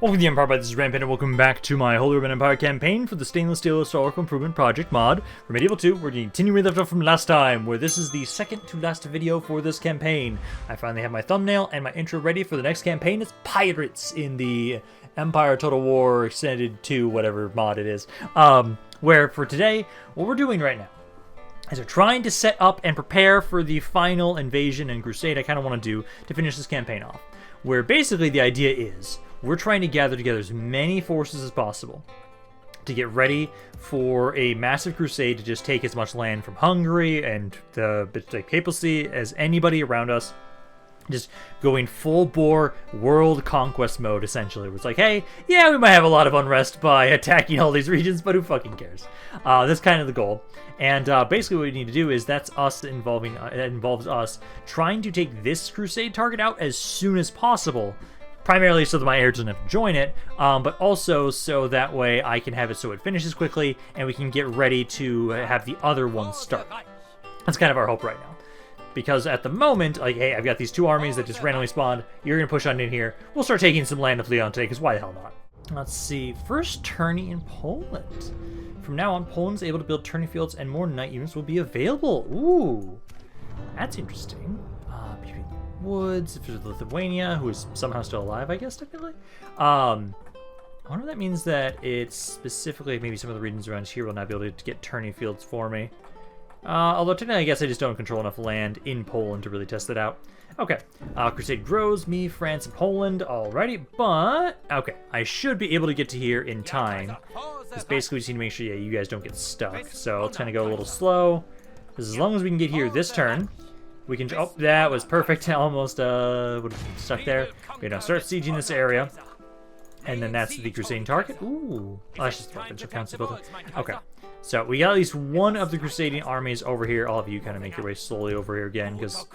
Welcome to the Empire, this is Rampaned, and welcome back to my Holy Roman Empire campaign for the Stainless Steel Historical Improvement Project mod for Medieval 2. We're going to continue where we left off from last time, where this is the second to last video for this campaign. I finally have my thumbnail and my intro ready for the next campaign. It's Pirates in the Empire Total War Extended 2, whatever mod it is. Where for today, what we're doing right now is we're trying to set up and prepare for the final invasion and crusade I kind of want to do to finish this campaign off. Where basically the idea is we're trying to gather together as many forces as possible to get ready for a massive crusade to just take as much land from Hungary and the papacy as anybody around us. Just going full-bore world conquest mode, essentially. It's like, hey, yeah, we might have a lot of unrest by attacking all these regions, but who fucking cares? That's kind of the goal. And basically what we need to do is that involves us trying to take this crusade target out as soon as possible. Primarily so that my heir doesn't have to join it, but also so that way I can have it so it finishes quickly and we can get ready to have the other one start. That's kind of our hope right now. Because at the moment, like, hey, I've got these two armies that just randomly spawned. You're going to push on in here. We'll start taking some land of Leon today, because why the hell not? Let's see. First, Tourney in Poland. From now on, Poland's able to build tourney fields and more knight units will be available. Ooh, that's interesting. Between the woods, if there's Lithuania, who is somehow still alive, I guess, technically. I wonder if that means that it's specifically maybe some of the regions around here will not be able to get tourney fields for me. Although technically I guess I just don't control enough land in Poland to really test it out. Okay, crusade grows, me, France, and Poland, alrighty, but, okay, I should be able to get to here in time. Because basically we just need to make sure, yeah, you guys don't get stuck. So let's kind of go a little slow. Because as long as we can get here this turn, we can, oh, that was perfect, almost, would have been stuck there. Okay, now start sieging this area. And then that's the crusading target. Ooh, oh, that's just provincial council building. Okay, so we got at least one of the crusading armies over here. All of you kind of make your way slowly over here again, because,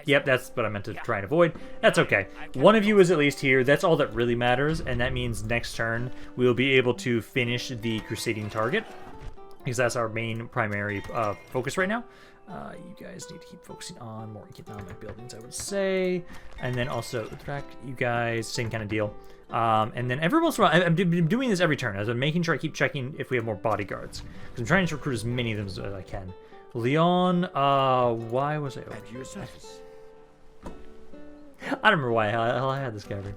yep, that's what I meant to try and avoid. That's okay. One of you is at least here. That's all that really matters, and that means next turn we'll be able to finish the crusading target, because that's our main primary focus right now. You guys need to keep focusing on more economic buildings, I would say. And then also, Utrecht, you guys, same kind of deal. And then every once in a while, I'm doing this every turn, as I'm making sure I keep checking if we have more bodyguards. Because I'm trying to recruit as many of them as I can. Leon, why was I over here? I don't remember why I had this cavern.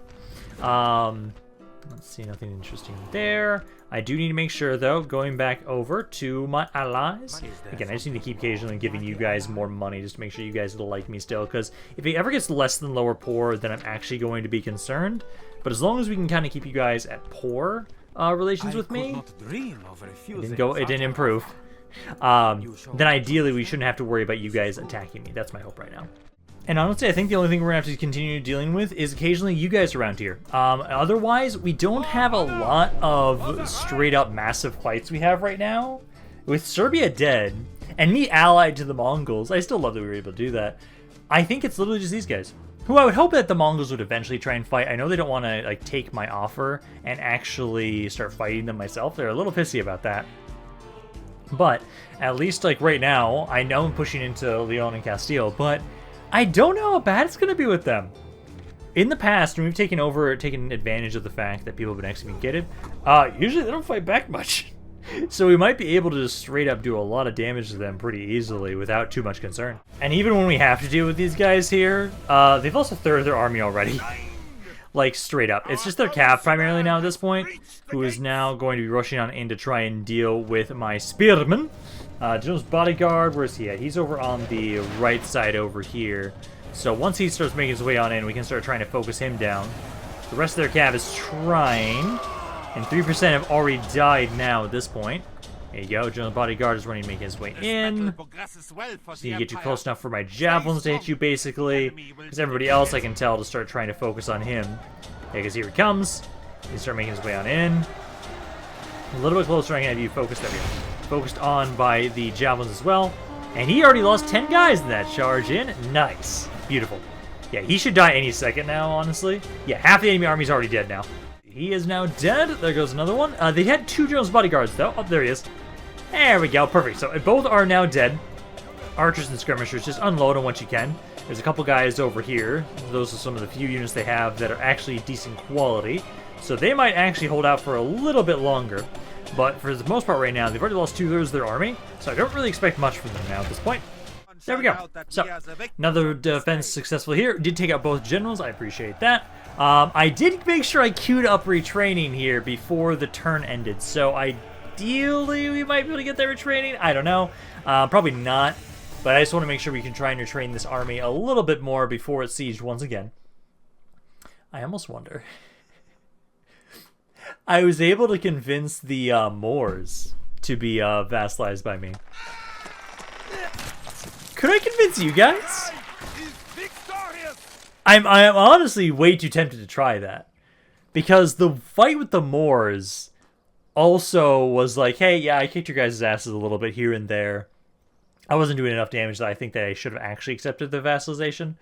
Let's see, nothing interesting there. I do need to make sure, though, going back over to my allies. Again, I just need to keep occasionally giving you guys more money just to make sure you guys will like me still. Because if it ever gets less than lower poor, then I'm actually going to be concerned. But as long as we can kind of keep you guys at poor relations with me, it didn't improve. Then ideally we shouldn't have to worry about you guys attacking me. That's my hope right now. And honestly, I think the only thing we're going to have to continue dealing with is occasionally you guys around here. Otherwise, we don't have a lot of straight-up massive fights we have right now. With Serbia dead, and me allied to the Mongols, I still love that we were able to do that. I think it's literally just these guys. Who I would hope that the Mongols would eventually try and fight. I know they don't want to like take my offer and actually start fighting them myself. They're a little pissy about that. But at least like right now, I know I'm pushing into Leon and Castile, but I don't know how bad it's going to be with them. In the past, when we've taken advantage of the fact that people have been excommunicated, usually they don't fight back much. So we might be able to just straight up do a lot of damage to them pretty easily without too much concern. And even when we have to deal with these guys here, they've also thirded their army already. Like, straight up. It's just their cav primarily now at this point, who is now going to be rushing on in to try and deal with my spearman. General's bodyguard, where's he at? He's over on the right side over here. So once he starts making his way on in, we can start trying to focus him down. The rest of their cav is trying, and 3% have already died now at this point. There you go, General's bodyguard is running to make his way in. So you get you close enough for my javelins to hit you, basically. Because everybody else, I can tell, to start trying to focus on him. Yeah, because here he comes. He start making his way on in. A little bit closer, I can have you focused on by the javelins as well. And he already lost 10 guys in that charge in. Nice. Beautiful. Yeah, he should die any second now, honestly. Yeah, half the enemy army's already dead now. He is now dead. There goes another one. They had two General's bodyguards, though. Oh, there he is. There we go. Perfect. So both are now dead. Archers and skirmishers, just unload on what you can. There's a couple guys over here. Those are some of the few units they have that are actually decent quality. So they might actually hold out for a little bit longer. But for the most part right now, they've already lost 2/3 of their army, so I don't really expect much from them now at this point. There we go. So, another defense successful here. Did take out both generals. I appreciate that. I did make sure I queued up retraining here before the turn ended. So, ideally, we might be able to get that retraining. I don't know. Probably not. But I just want to make sure we can try and retrain this army a little bit more before it's sieged once again. I almost wonder. I was able to convince the Moors to be vassalized by me. Could I convince you guys? I'm honestly way too tempted to try that. Because the fight with the Moors also was like, hey, yeah, I kicked your guys' asses a little bit here and there. I wasn't doing enough damage that I think that I should have actually accepted the vassalization.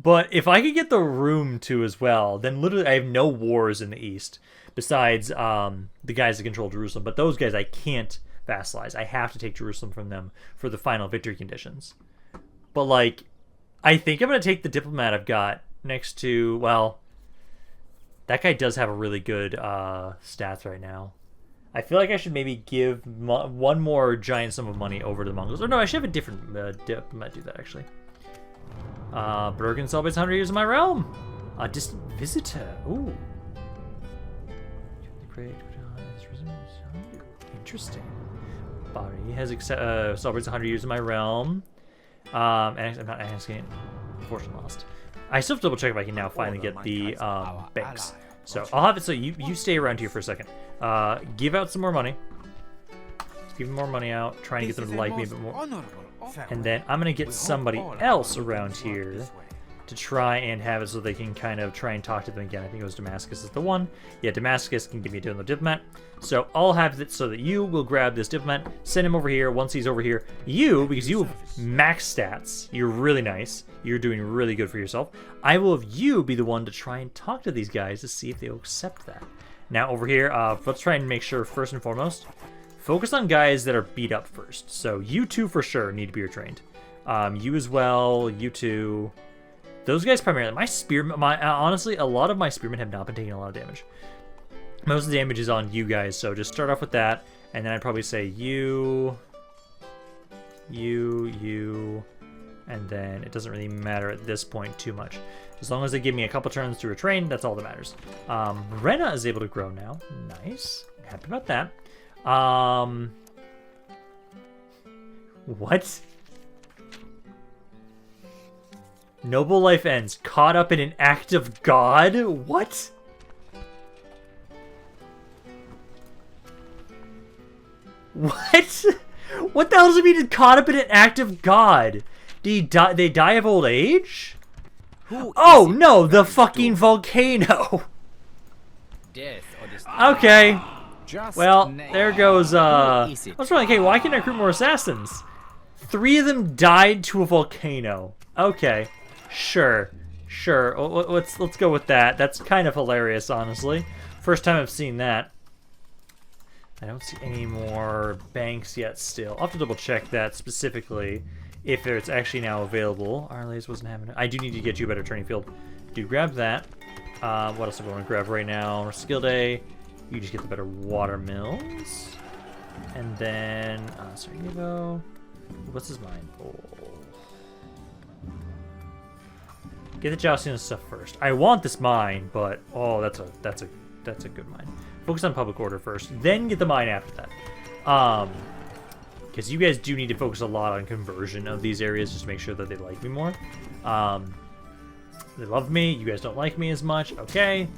But if I could get the room to as well, then literally I have no wars in the East. Besides the guys that control Jerusalem. But those guys I can't vassalize. I have to take Jerusalem from them for the final victory conditions. But, like, I think I'm going to take the diplomat I've got next to, well, that guy does have a really good stats right now. I feel like I should maybe give one more giant sum of money over to the Mongols. Or no, I should have a different diplomat do that, actually. Bergen celebrates 100 years in my realm. A distant visitor. Ooh. Interesting. Bari has celebrates 100 years in my realm. And I'm not asking. Fortune lost. I still have to double check if I can now finally get the banks. So I'll have it. So you stay around here for a second. Give out some more money. Just give more money out. Trying to get them to like me a bit more. And then I'm gonna get somebody else around here to try and have it so they can kind of try and talk to them again. I think it was Damascus is the one. Yeah, Damascus can give me another diplomat. So I'll have it so that you will grab this diplomat, send him over here. Once he's over here, you, because you have max stats, you're really nice. You're doing really good for yourself. I will have you be the one to try and talk to these guys to see if they'll accept that. Now over here, let's try and make sure first and foremost, focus on guys that are beat up first. So you two for sure need to be retrained. You as well, you two. Those guys primarily. My spearmen, honestly, a lot of my spearmen have not been taking a lot of damage. Most of the damage is on you guys, so just start off with that, and then I'd probably say you, and then it doesn't really matter at this point too much. As long as they give me a couple turns to retrain, that's all that matters. Rena is able to grow now. Nice. Happy about that. What? Noble life ends. Caught up in an act of God? What? What? What the hell does it mean caught up in an act of God? Did he die? They die of old age? Oh no, the fucking volcano. Okay. Well, there goes I was wondering, okay, why can't I recruit more assassins? 3 of them died to a volcano. Okay. Sure. Let's go with that. That's kind of hilarious, honestly. First time I've seen that. I don't see any more banks yet still. I'll have to double check that specifically if it's actually now available. Arles wasn't having it. I do need to get you a better training field. Do grab that. What else do I want to grab right now? Skill day. You just get the better water mills. And then Sarajevo. What's his mine? Oh. Get the jousting stuff first. I want this mine, but oh, that's a good mine. Focus on public order first, then get the mine after that. Because you guys do need to focus a lot on conversion of these areas just to make sure that they like me more. They love me. You guys don't like me as much. Okay,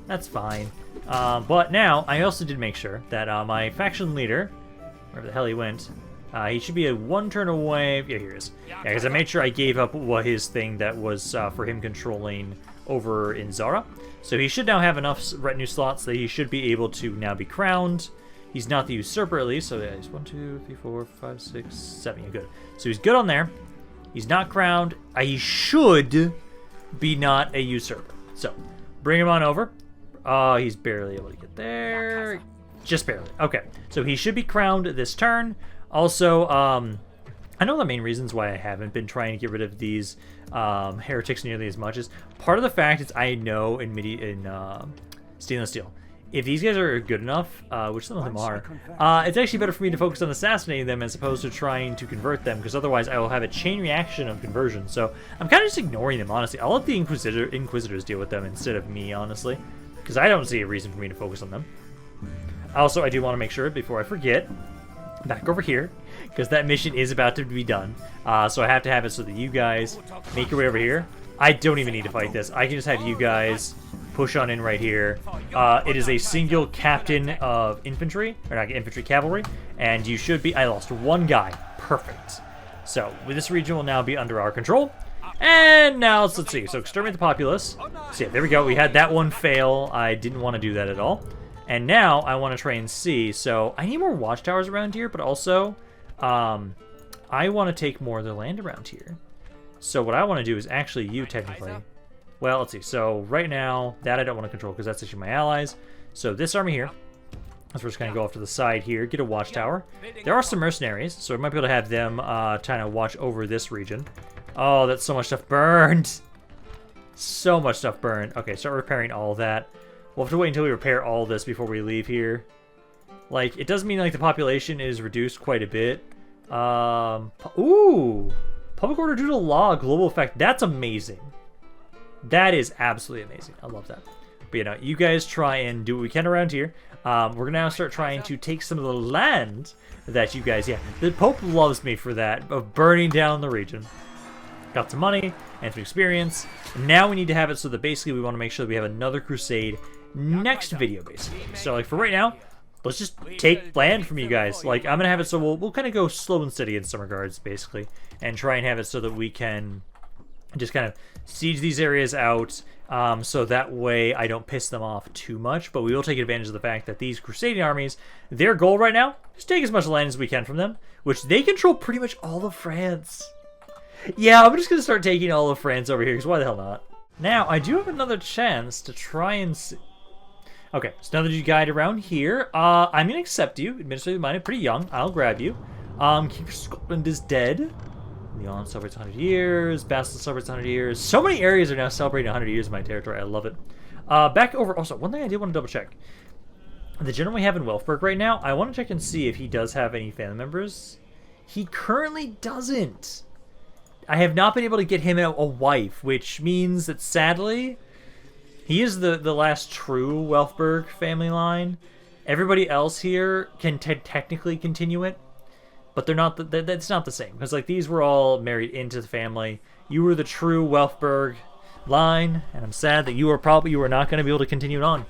that's fine. But now I also did make sure that my faction leader, wherever the hell he went, he should be a 1 turn away. Yeah, here he is. Yeah, because I made sure I gave up what his thing that was for him controlling over in Zara. So he should now have enough retinue slots that he should be able to now be crowned. He's not the usurper at least, so yeah, he's 1, 2, 3, 4, 5, 6, 7. Yeah, good. So he's good on there. He's not crowned. He should be not a usurper. So bring him on over. He's barely able to get there. Just barely. Okay, so he should be crowned this turn. Also, I know the main reasons why I haven't been trying to get rid of these heretics nearly as much is part of the fact is I know in stainless steel, if these guys are good enough, which some of them are, it's actually better for me to focus on assassinating them as opposed to trying to convert them, because otherwise I will have a chain reaction of conversion. So I'm kind of just ignoring them, honestly. I'll let the Inquisitors deal with them instead of me, honestly, because I don't see a reason for me to focus on them. Also, I do want to make sure, before I forget, back over here, because that mission is about to be done. So I have to have it so that you guys make your way over here. I don't even need to fight this. I can just have you guys push on in right here. It is a single captain of infantry, or not infantry, cavalry, and you should be... I lost one guy. Perfect. So, this region will now be under our control. And now, let's see. So, exterminate the populace. So, yeah, there we go. We had that one fail. I didn't want to do that at all. And now, I want to try and see. So, I need more watchtowers around here, but also, I want to take more of the land around here. So what I want to do is actually you, technically. Well, let's see. So right now, that I don't want to control because that's actually my allies. So this army here, let's just kind of go off to the side here, get a watchtower. There are some mercenaries, so we might be able to have them kind of watch over this region. Oh, that's so much stuff burned. So much stuff burned. Okay, start repairing all of that. We'll have to wait until we repair all this before we leave here. Like, it does mean like the population is reduced quite a bit. Ooh! Public order due to law, global effect. That's amazing. That is absolutely amazing. I love that. But, you know, you guys try and do what we can around here. We're going to now start trying to take some of the land that you guys... Yeah, the Pope loves me for that, of burning down the region. Got some money and some experience. Now we need to have it so that basically we want to make sure that we have another crusade next video, basically. So, like, for right now, let's just take land from you guys. Like, I'm going to have it so we'll kind of go slow and steady in some regards, basically. And try and have it so that we can just kind of siege these areas out, so that way I don't piss them off too much. But we will take advantage of the fact that these crusading armies, their goal right now is take as much land as we can from them, which they control pretty much all of France. Yeah, I'm just going to start taking all of France over here, because why the hell not? Now, I do have another chance to try and... Okay, so now that you guide around here, I'm going to accept you. Administratively minded, pretty young. I'll grab you. King of Scotland is dead. Leon celebrates 100 years. Basel celebrates 100 years. So many areas are now celebrating 100 years in my territory. I love it. Back over... Also, one thing I did want to double check. The general we have in Welfburg right now, I want to check and see if he does have any family members. He currently doesn't. I have not been able to get him a wife, which means that, sadly, he is the last true Welfburg family line. Everybody else here can technically continue it. But they're not. That's not the same, because like these were all married into the family. You were the true Welfburg line, and I'm sad that you are not going to be able to continue it on.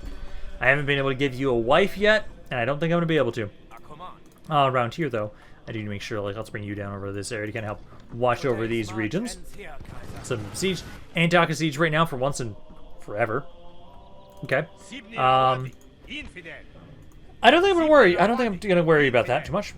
I haven't been able to give you a wife yet, and I don't think I'm going to be able to. Around here, though, I do need to make sure. Like, let's bring you down over to this area to kind of help watch over these regions. Some siege, Antioch is siege right now for once and forever. Okay. I don't think I'm going to worry. I don't think I'm going to worry about that too much.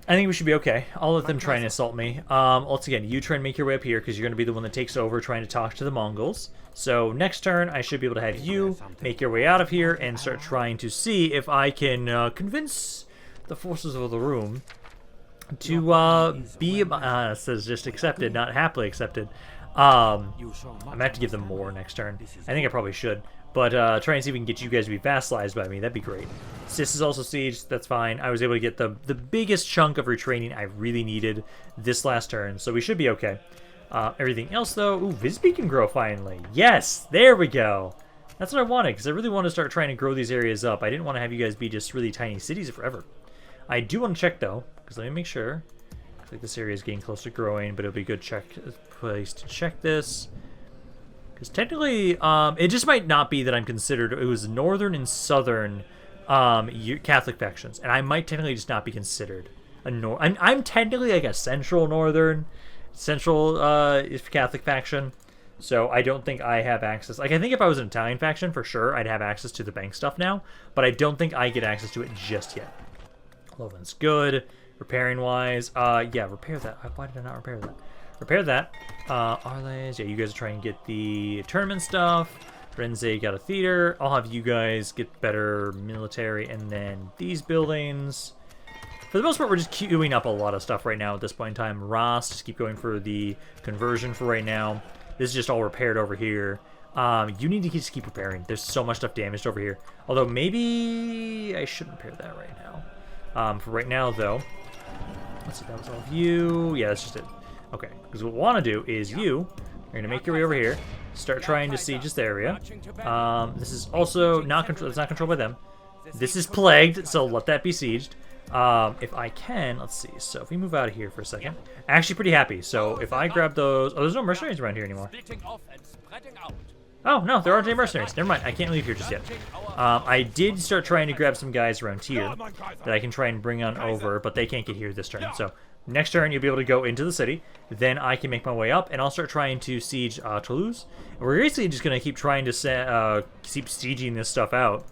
I think we should be okay. I'll let them try and assault me. Once again, you try and make your way up here because you're going to be the one that takes over trying to talk to the Mongols. So next turn, I should be able to have you make your way out of here and start trying to see if I can convince the forces of the room to be... it says just accepted, not happily accepted. I'm going to have to give them more next turn. I think I probably should. But try and see if we can get you guys to be vassalized by me. That'd be great. Sis is also sieged. That's fine. I was able to get the biggest chunk of retraining I really needed this last turn. So we should be okay. Everything else, though... Ooh, Visby can grow finally. Yes! There we go! That's what I wanted, because I really want to start trying to grow these areas up. I didn't want to have you guys be just really tiny cities forever. I do want to check, though, because let me make sure. Looks like this area is getting close to growing, but it'll be a good place to check this. Because technically, it just might not be that I'm considered... It was northern and southern Catholic factions, and I might technically just not be considered a I'm technically like a central Catholic faction, so I don't think I have access. Like, I think if I was an Italian faction, for sure, I'd have access to the bank stuff now, but I don't think I get access to it just yet. Loveland's good. Repairing-wise, yeah, repair that. Why did I not repair that? Repair that. Arles, yeah, you guys are trying to get the tournament stuff. Renze got a theater. I'll have you guys get better military, and then these buildings. For the most part, we're just queuing up a lot of stuff right now at this point in time. Ross, just keep going for the conversion for right now. This is just all repaired over here. You need to just keep repairing. There's so much stuff damaged over here. Although maybe I shouldn't repair that right now. For right now, though, let's see, that was all of you. Yeah, that's just it. Okay, because what we want to do is you're going to make your way over here, start trying to siege this area. This is also not controlled. It's not controlled by them. This is plagued, so let that be sieged. If I can, let's see. So if we move out of here for a second, actually pretty happy. So if I grab those, there's no mercenaries around here anymore. Oh no, there aren't any mercenaries. Never mind, I can't leave here just yet. I did start trying to grab some guys around here that I can try and bring on over, but they can't get here this turn. So next turn you'll be able to go into the city. Then I can make my way up, and I'll start trying to siege Toulouse. And we're basically just gonna keep trying to keep sieging this stuff out.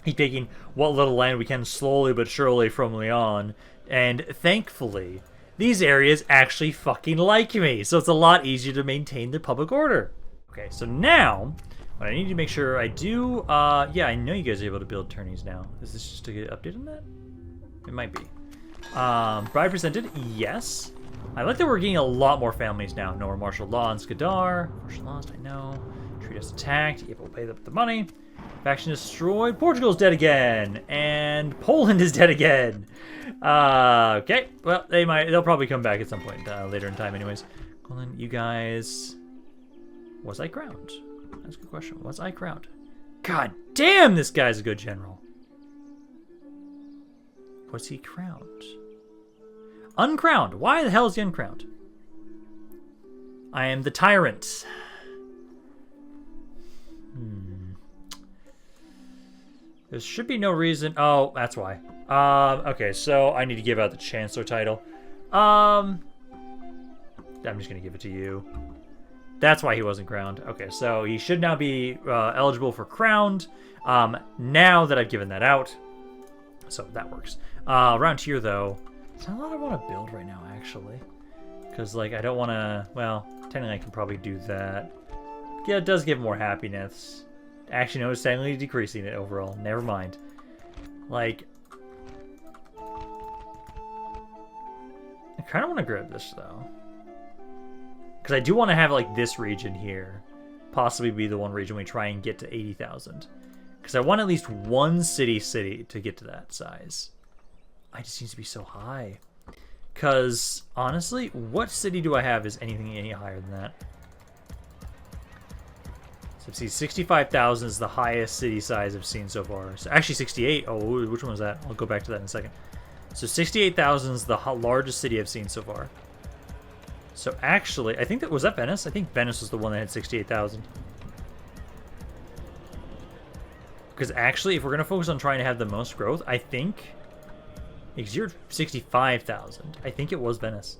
Keep taking what little land we can slowly but surely from Lyon. And thankfully, these areas actually fucking like me. So it's a lot easier to maintain the public order. Okay, so now, what I need to make sure I do... yeah, I know you guys are able to build tourneys now. Is this just to get updated on that? It might be. Bride presented, yes. I like that we're getting a lot more families now. No more martial law in Skadar. Martial lost, I know. Treat us attacked. Able to pay the money. Faction destroyed. Portugal's dead again, and Poland is dead again. Okay, well they'll probably come back at some point later in time, anyways. Well then, you guys, was I crowned? That's a good question. Was I crowned? God damn, this guy's a good general. Was he crowned? Uncrowned. Why the hell is he uncrowned? I am the tyrant. There should be no reason. Oh, that's why. Okay, so I need to give out the Chancellor title. I'm just going to give it to you. That's why he wasn't crowned. Okay, so he should now be eligible for crowned now that I've given that out. So that works. Around here, though, there's not a lot I want to build right now, actually. Because, like, I don't want to... Well, technically I can probably do that. Yeah, it does give more happiness. Actually, no, it's technically decreasing it overall. Never mind. Like, I kind of want to grab this, though. Because I do want to have, like, this region here possibly be the one region we try and get to 80,000. Because I want at least one city to get to that size. I just needs to be so high. Because, honestly, what city do I have is anything any higher than that? So see, 65,000 is the highest city size I've seen so far. So actually 68. Oh, which one was that? I'll go back to that in a second. So 68,000 is the largest city I've seen so far. So actually, I think was that Venice? I think Venice was the one that had 68,000. Because actually, if we're going to focus on trying to have the most growth, I think... Because you're 65,000. I think it was Venice.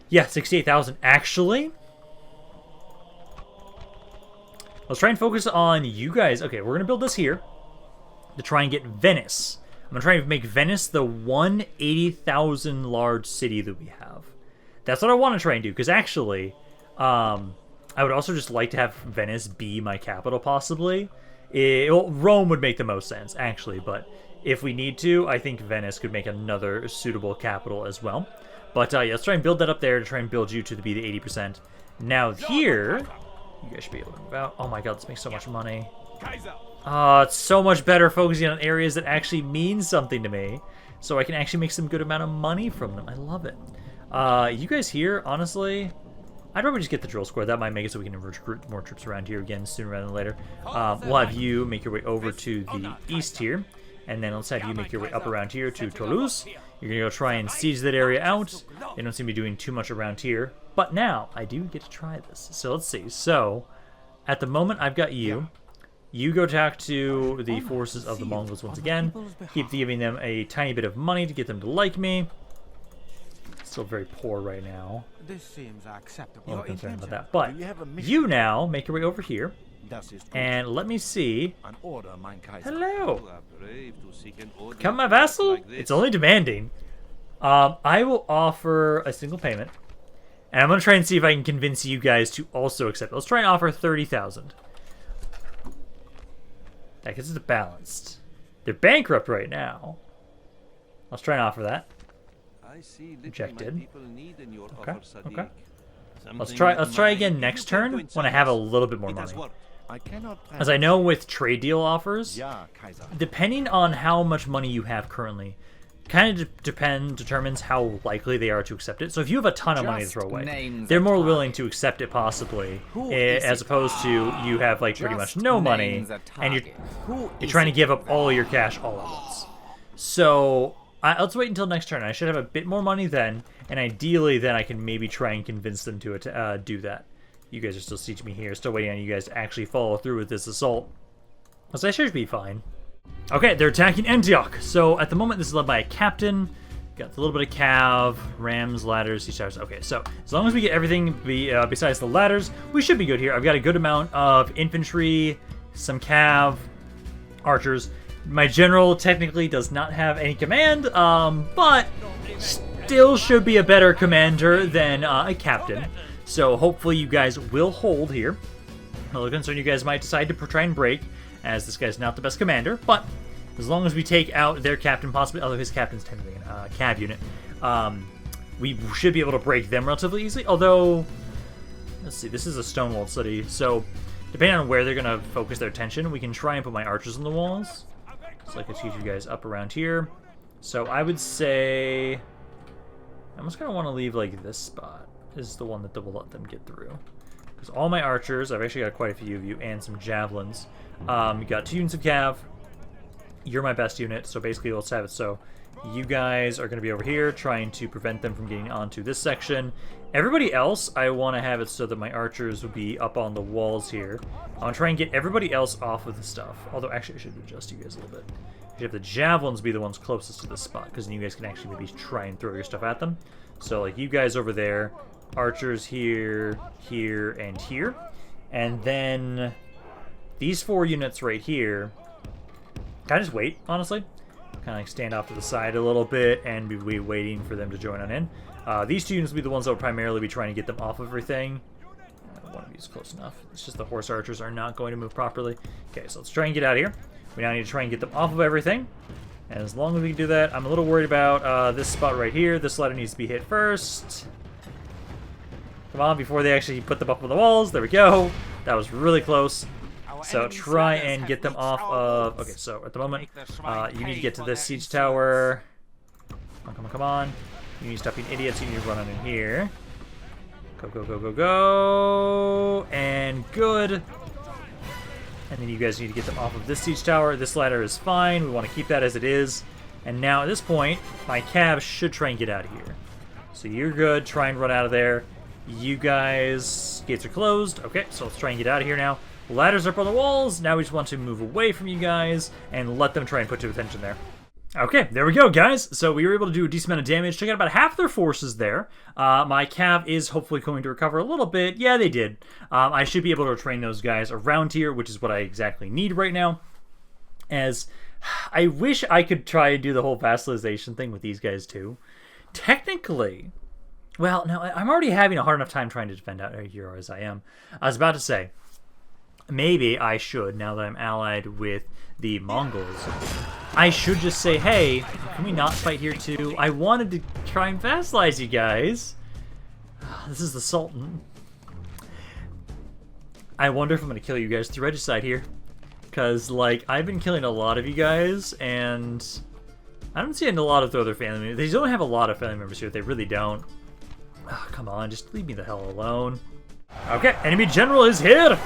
Yeah, 68,000. Actually... Let's try and focus on you guys. Okay, we're going to build this here to try and get Venice. I'm going to try and make Venice the 180,000 large city that we have. That's what I want to try and do, because actually, I would also just like to have Venice be my capital, possibly. Well, Rome would make the most sense, actually, but if we need to, I think Venice could make another suitable capital as well. But yeah, let's try and build that up there to try and build you to be the 80%. Now here... You guys should be able to move out. Oh my god, this makes so much money. It's so much better focusing on areas that actually mean something to me. So I can actually make some good amount of money from them. I love it. You guys here, honestly, I'd probably just get the drill squad. That might make it so we can recruit more troops around here again sooner rather than later. We'll have you make your way over to the east here. And then let's have you make your way up around here to Toulouse. You're going to go try and siege that area out. They don't seem to be doing too much around here. But now, I do get to try this. So let's see. So, at the moment, I've got you. You go talk to the forces of the Mongols once again. Keep giving them a tiny bit of money to get them to like me. Still very poor right now. This seems acceptable. I'm concerned about that. But you now make your way over here. And let me see. Hello. Come, my vassal. It's only demanding. I will offer a single payment. And I'm going to try and see if I can convince you guys to also accept it. Let's try and offer 30,000. That gets it balanced. They're bankrupt right now. Let's try and offer that. Rejected. Okay. Let's try again next turn when I have a little bit more money. As I know with trade deal offers, depending on how much money you have currently, kind of determines how likely they are to accept it. So if you have a ton of money to throw away, they're more willing to accept it possibly, as opposed to you have like pretty much no money and you're trying to give up all your cash all at once. So let's wait until next turn. I should have a bit more money then, and ideally then I can maybe try and convince them to do that. You guys are still sieging me here, still waiting on you guys to actually follow through with this assault. So I should be fine. Okay, they're attacking Antioch. So at the moment, this is led by a captain. Got a little bit of cav, rams, ladders, siege towers. Okay, so as long as we get everything besides the ladders, we should be good here. I've got a good amount of infantry, some cav, archers. My general technically does not have any command, but still should be a better commander than a captain. So hopefully you guys will hold here. A little concerned you guys might decide to try and break, as this guy's not the best commander, but as long as we take out their captain, possibly, although his captain's technically a cav unit, we should be able to break them relatively easily. Although, let's see, this is a stone-walled city, so depending on where they're going to focus their attention, we can try and put my archers on the walls. So I could teach you guys up around here. So I would say, I'm just going to want to leave like this spot is the one that will let them get through. Because all my archers, I've actually got quite a few of you, and some javelins. You got 2 units of cav. You're my best unit, so basically let's have it so you guys are going to be over here trying to prevent them from getting onto this section. Everybody else, I want to have it so that my archers will be up on the walls here. I want to try and get everybody else off of the stuff. Although, actually, I should adjust you guys a little bit. I should have the javelins be the ones closest to this spot, because then you guys can actually maybe try and throw your stuff at them. So, like, you guys over there, archers here, here, and here. And then these 4 units right here, can I just wait, honestly? Kind of like stand off to the side a little bit and be waiting for them to join on in. These 2 units will be the ones that will primarily be trying to get them off of everything. One of these is close enough. It's just the horse archers are not going to move properly. Okay, so let's try and get out of here. We now need to try and get them off of everything. And as long as we can do that, I'm a little worried about this spot right here. This ladder needs to be hit first. Come on, before they actually put them up on the walls. There we go. That was really close. So try and get them off of... Okay, so at the moment, you need to get to this siege tower. Come on, come on, come on. You need to stop being idiots. You need to run on in here. Go, go, go, go, go. And good. And then you guys need to get them off of this siege tower. This ladder is fine. We want to keep that as it is. And now at this point, my cabs should try and get out of here. So you're good. Try and run out of there. You guys... Gates are closed. Okay, so let's try and get out of here now. Ladders are up on the walls. Now we just want to move away from you guys and let them try and put to attention there. Okay, there we go, guys. So we were able to do a decent amount of damage. Took out about half their forces there. My cav is hopefully going to recover a little bit. Yeah, they did. I should be able to train those guys around here, which is what I exactly need right now. As I wish I could try and do the whole vassalization thing with these guys too. Technically, well, no, I'm already having a hard enough time trying to defend out here as I am. I was about to say, maybe I should, now that I'm allied with the Mongols, I should just say, hey, can we not fight here too? I wanted to try and vassalize you guys. This is the Sultan. I wonder if I'm going to kill you guys through regicide here. Because, like, I've been killing a lot of you guys, and I don't see a lot of the other family members. They don't have a lot of family members here. They really don't. Oh, come on, just leave me the hell alone. Okay, enemy general is here.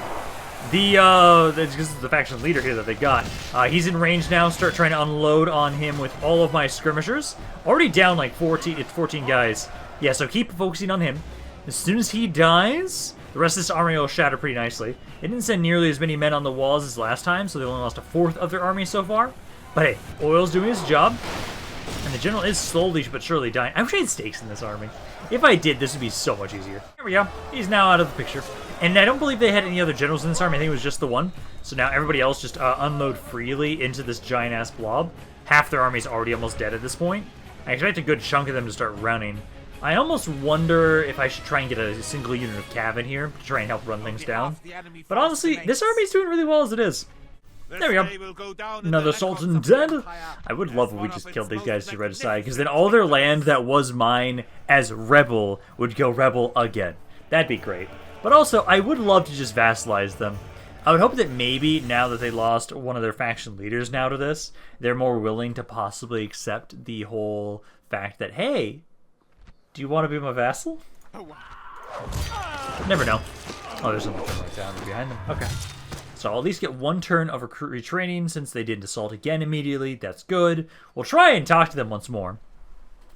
This is the faction leader here that they got. He's in range now. Start trying to unload on him with all of my skirmishers. Already down like 14 guys. Yeah, so keep focusing on him. As soon as he dies, the rest of this army will shatter pretty nicely. They didn't send nearly as many men on the walls as last time, so they only lost a fourth of their army so far. But hey, Oil's doing his job. And the general is slowly but surely dying. I wish I had stakes in this army. If I did, this would be so much easier. There we go. He's now out of the picture. And I don't believe they had any other generals in this army. I think it was just the one. So now everybody else just unload freely into this giant-ass blob. Half their army is already almost dead at this point. I expect a good chunk of them to start running. I almost wonder if I should try and get a single unit of cav in here to try and help run things down. But honestly, this army's doing really well as it is. There we go. Another Sultan dead. I would love if we just killed these guys to regicide, because then all their land that was mine as rebel would go rebel again. That'd be great. But also, I would love to just vassalize them. I would hope that maybe, now that they lost one of their faction leaders now to this, they're more willing to possibly accept the whole fact that, hey, do you want to be my vassal? Never know. Oh, there's something right down behind them. Okay. So I'll at least get one turn of recruit retraining since they didn't assault again immediately. That's good. We'll try and talk to them once more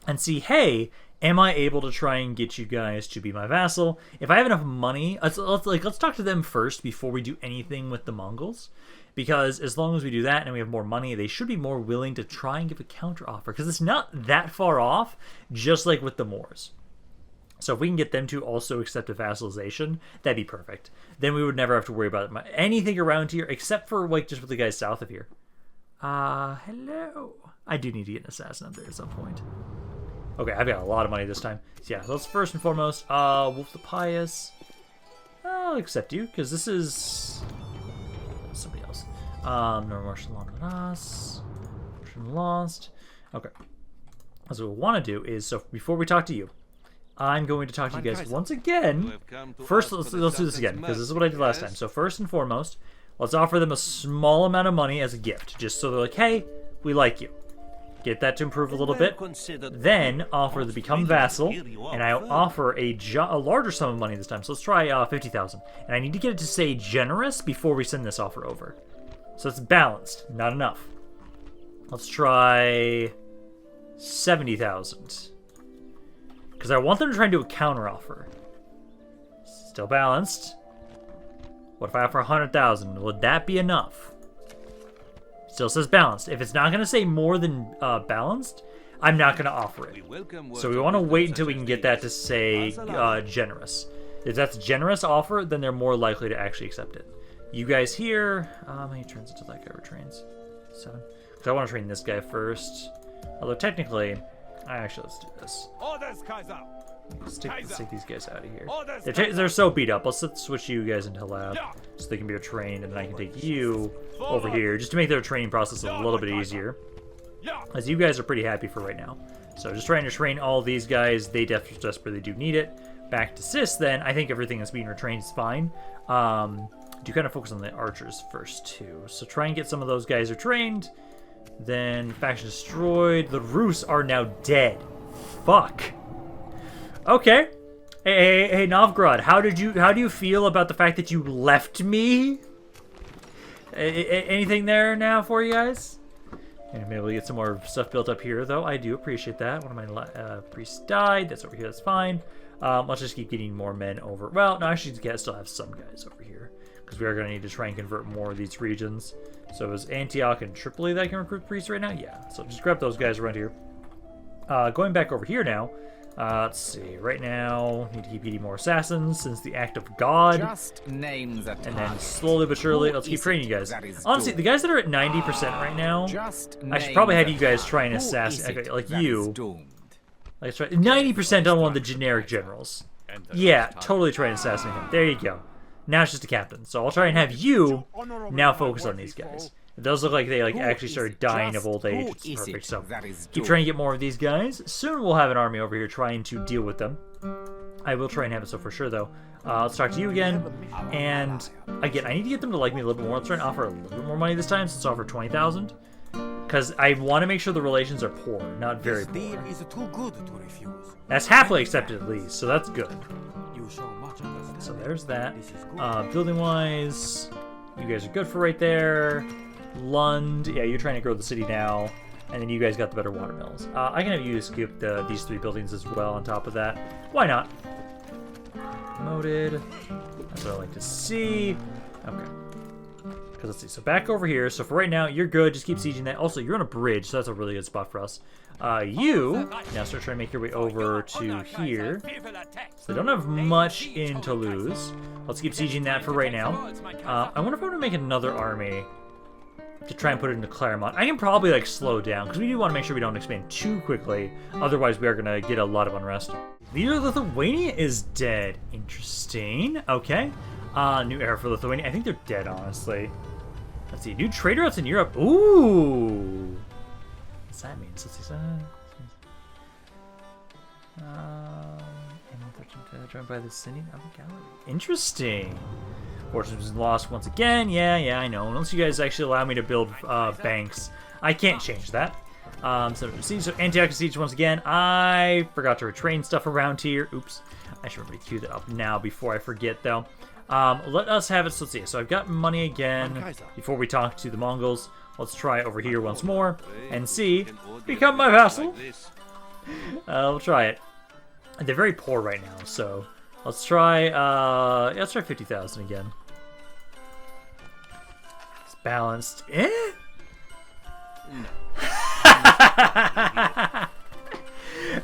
and see, hey, am I able to try and get you guys to be my vassal? If I have enough money, let's talk to them first before we do anything with the Mongols. Because as long as we do that and we have more money, they should be more willing to try and give a counteroffer. Because it's not that far off, just like with the Moors. So if we can get them to also accept a vassalization, that'd be perfect. Then we would never have to worry about anything around here, except for like just with the guys south of here. Hello. I do need to get an assassin up there at some point. Okay, I've got a lot of money this time. So yeah, let's first and foremost, Wolf the Pious. I'll accept you, because this is somebody else. No Martial Lost. Lost. Okay. So what we want to do is, so before we talk to you, I'm going to talk to you guys once again. First, let's do this again, because this is what I did last time. So first and foremost, let's offer them a small amount of money as a gift, just so they're like, hey, we like you. Get that to improve a little bit. Then offer the become vassal, and I'll offer a larger sum of money this time. So let's try 50,000, and I need to get it to say generous before we send this offer over. So it's balanced, not enough. Let's try 70,000. Because I want them to try and do a counteroffer. Still balanced. What if I offer 100,000? Would that be enough? Still says balanced. If it's not going to say more than balanced, I'm not going to offer it. So we want to wait until we can get that to say generous. If that's a generous offer, then they're more likely to actually accept it. You guys here, how many turns until that guy retrains? 7. Because I want to train this guy first. Although technically, actually, let's do this. Let's take these guys out of here. They're so beat up. Let's switch you guys into lab so they can be trained, and then I can take you over here just to make their training process a little bit easier. As you guys are pretty happy for right now. So just trying to train all these guys. They desperately do need it. Back to Sis then. I think everything that's being retrained is fine. Do kind of focus on the archers first too. So try and get some of those guys retrained. Then faction destroyed. The Rus are now dead. Fuck. Okay. Hey, Novgorod, how do you feel about the fact that you left me? Anything there now for you guys? And maybe we'll get some more stuff built up here, though. I do appreciate that. One of my priests died. That's over here. That's fine. Let's just keep getting more men over. Well, no, actually, still have some guys over here because we are going to need to try and convert more of these regions. So is Antioch and Tripoli that I can recruit priests right now? Yeah. So just grab those guys around here. Going back over here now. Let's see. Right now, need to keep getting more assassins since the act of God. Just names and then slowly but surely, let's keep training you guys. Honestly, the guys that are at 90% right now, I should probably have you guys try and assassinate. Okay, like you. Let's try 90% on one of the generic generals. Yeah, totally try and assassinate him. There you go. Now it's just a captain. So I'll try and have you now focus on these guys. It does look like they actually started dying of old age. It's perfect. So keep trying to get more of these guys. Soon we'll have an army over here trying to deal with them. I will try and have it so for sure though. Let's talk to you again. And again, I need to get them to like me a little bit more. Let's try and offer a little bit more money this time. So let's offer 20,000. Because I want to make sure the relations are poor, not very poor. That's happily accepted at least, so that's good. So there's that. Building wise, you guys are good for right there. Lund, yeah, you're trying to grow the city now, and then you guys got the better water mills. I can have you skip these 3 buildings as well on top of that. Why not? Promoted. That's what I like to see. Okay. Because let's see, so back over here. So for right now, you're good. Just keep sieging that. Also, you're on a bridge, so that's a really good spot for us. You now start trying to make your way over to here. So they don't have much in Toulouse. Let's keep sieging that for right now. I wonder if I want to make another army to try and put it into Claremont. I can probably like slow down because we do want to make sure we don't expand too quickly. Otherwise, we are going to get a lot of unrest. Leader of Lithuania is dead. Interesting. Okay. New era for Lithuania. I think they're dead, honestly. Let's see. New trade routes in Europe. Ooh. What's that mean? Let's see. Joined by the Syndic of the Gallery. Interesting. Fortune was lost once again. Yeah, I know. Unless you guys actually allow me to build banks, I can't change that. So Siege of Antioch Siege once again. I forgot to retrain stuff around here. Oops. I should probably queue that up now before I forget, though. Let us have it. So let's see. So I've got money again. Before we talk to the Mongols, let's try over here once more and see. Become my vassal. We'll try it. They're very poor right now, so let's try. Let's try 50,000 again. It's balanced.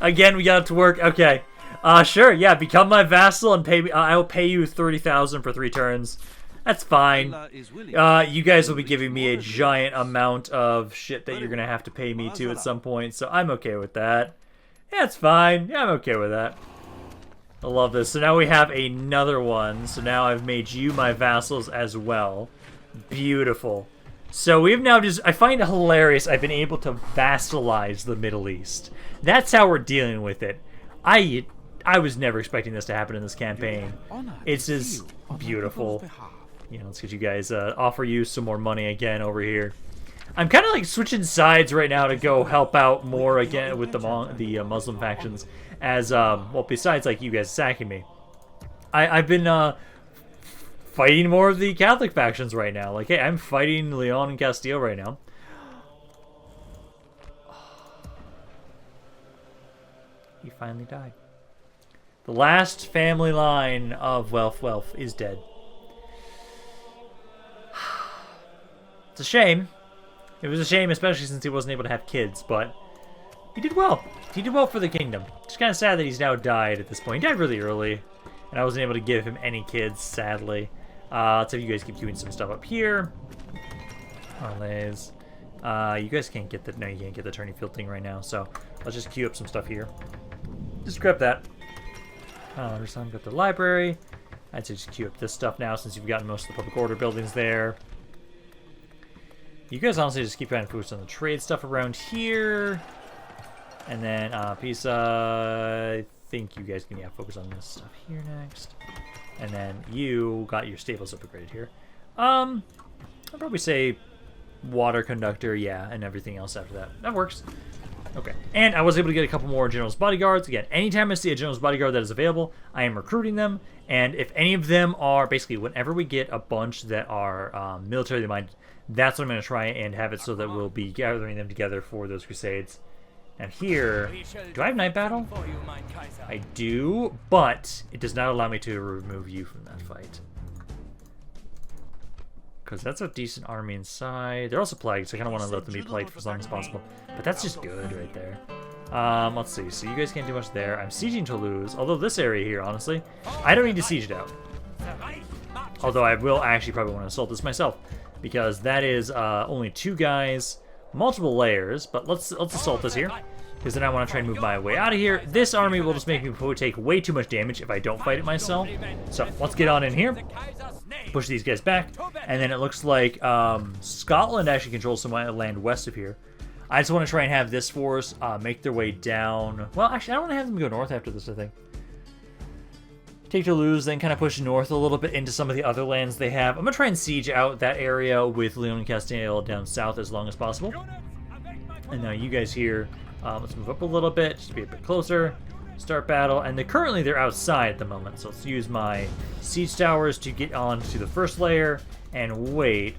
Again, we got it to work. Okay. Sure. Yeah, become my vassal and pay me. I will pay you 30,000 for 3 turns. That's fine. You guys will be giving me a giant amount of shit that you're gonna have to pay me to at some point, so I'm okay with that. Yeah, it's fine. Yeah, I'm okay with that. I love this. So now we have another one. So now I've made you my vassals as well. Beautiful. So we've now just... I find it hilarious I've been able to vassalize the Middle East. That's how we're dealing with it. I was never expecting this to happen in this campaign. It's just beautiful. You know, let's get you guys... offer you some more money again over here. I'm kind of like switching sides right now to go help out more again with the Muslim factions, as well, besides like you guys attacking me. I've been fighting more of the Catholic factions right now. Like, hey, I'm fighting Leon and Castile right now. He finally died. The last family line of Welf is dead. It's a shame. It was a shame, especially since he wasn't able to have kids, but he did well. He did well for the kingdom. It's kind of sad that he's now died at this point. He died really early, and I wasn't able to give him any kids, sadly. Let's have you guys keep doing some stuff up here. Parlays. You guys can't get the... No, you can't get the Tourney field thing right now, so let's just queue up some stuff here. Just grab that. There's some. Got the library. I'd say just queue up this stuff now, since you've gotten most of the public order buildings there. You guys honestly just keep trying to focus on the trade stuff around here. And then, Pisa, I think you guys can, focus on this stuff here next. And then you got your stables upgraded here. I'd probably say water conductor, yeah, and everything else after that. That works. Okay. And I was able to get a couple more general's bodyguards. Again, anytime I see a general's bodyguard that is available, I am recruiting them. And if any of them are, basically, whenever we get a bunch that are militarily minded, that's what I'm going to try and have it so that we'll be gathering them together for those crusades. And here, do I have night battle? I do, but it does not allow me to remove you from that fight. Because that's a decent army inside. They're also plagued, so I kind of want to let them be plagued for as long as possible. But that's just good right there. Let's see. So you guys can't do much there. I'm sieging Toulouse, although this area here, honestly, I don't need to siege it out. Although I will actually probably want to assault this myself, because that is only 2 guys, multiple layers. But let's assault this here, because then I want to try and move my way out of here. This army will just make me take way too much damage if I don't fight it myself. So let's get on in here, push these guys back, and then it looks like Scotland actually controls some land west of here. I just want to try and have this force make their way down. Well, actually, I don't want to have them go north after this, I think. Take Toulouse, then kind of push north a little bit into some of the other lands they have. I'm going to try and siege out that area with Leon and Castile down south as long as possible. And now you guys here, let's move up a little bit, just be a bit closer. Start battle, and currently they're outside at the moment, so let's use my siege towers to get on to the first layer and wait.